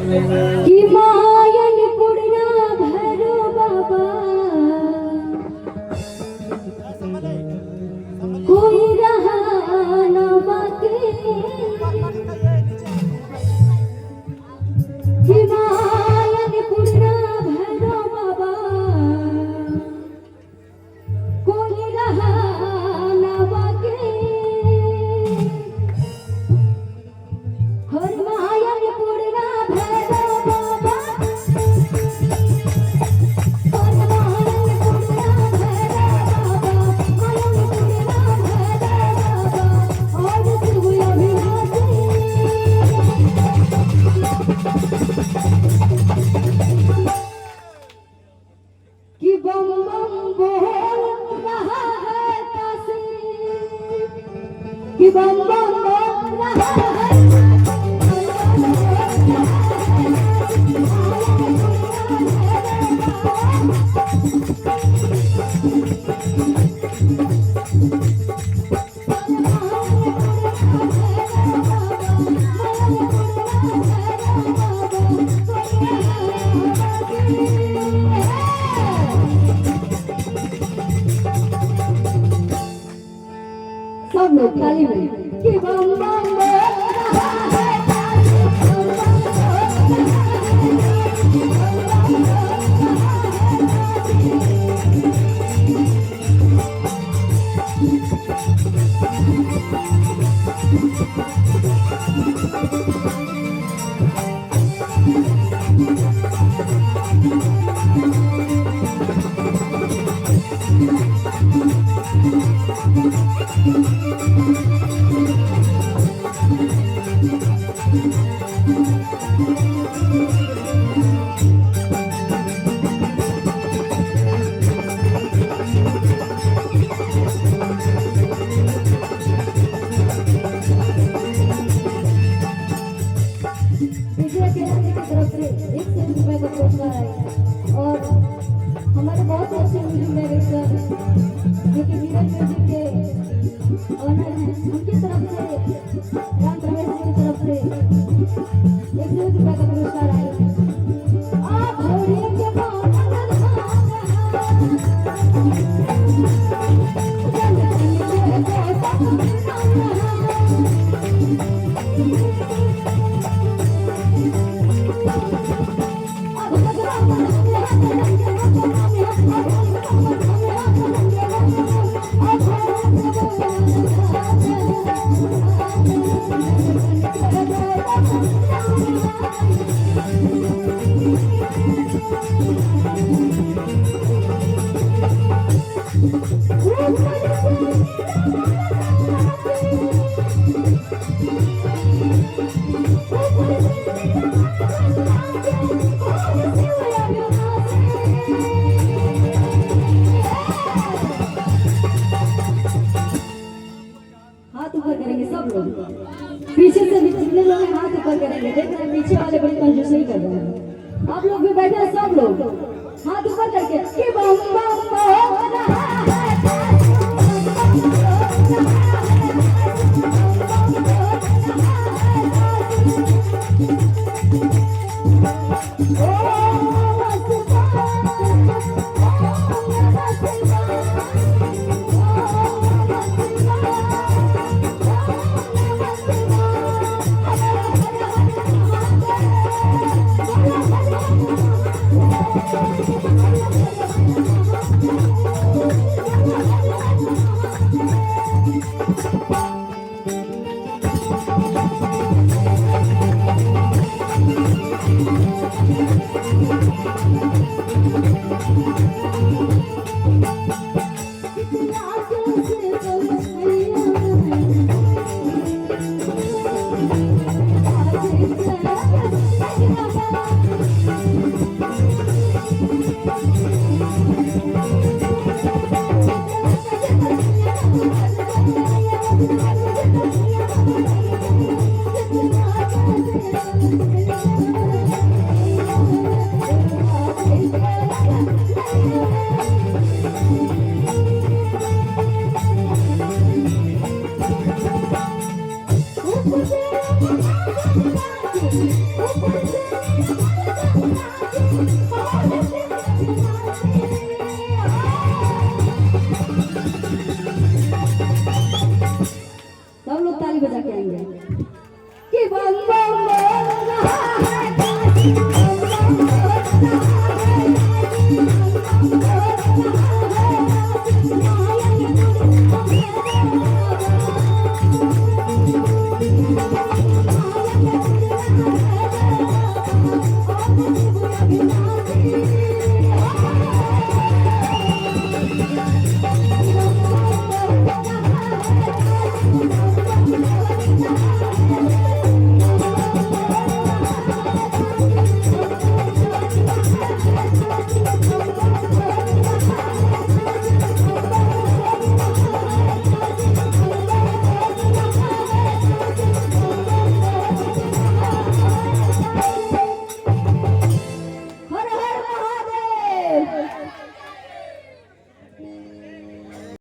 कि मायन पुड़ना भरो बाबा कोई रहा न बाकी कि मायन पुड़ना भरो बाबा कोई रहा न बाकी हर मायन पुड़ना भरो बाबा कि बम बम बोल रहा है काशी कि बम बम बोल रहा है सब लोग ताली में कि बम बम बोल रहा है विजय के तरफ से 100 रुपए का पुरस्कार है और हमारे बहुत अच्छे म्यूजिक डायरेक्टर जो कि वीरन म्यूजिक के ऑनर हैं उनकी तरफ से राम रमेश जी की तरफ से 100 रुपए का पुरस्कार है। आप होली के हाथ ऊपर करेंगे सब लोग पीछे से भी जितने लोग हैं हाथ ऊपर करेंगे। देख रहे हैं पीछे वाले बड़ी कंजूसी कर रहे हैं। आप लोग भी बैठे हैं सब लोग हाथ ऊपर करके कि बम बम बोल रहा है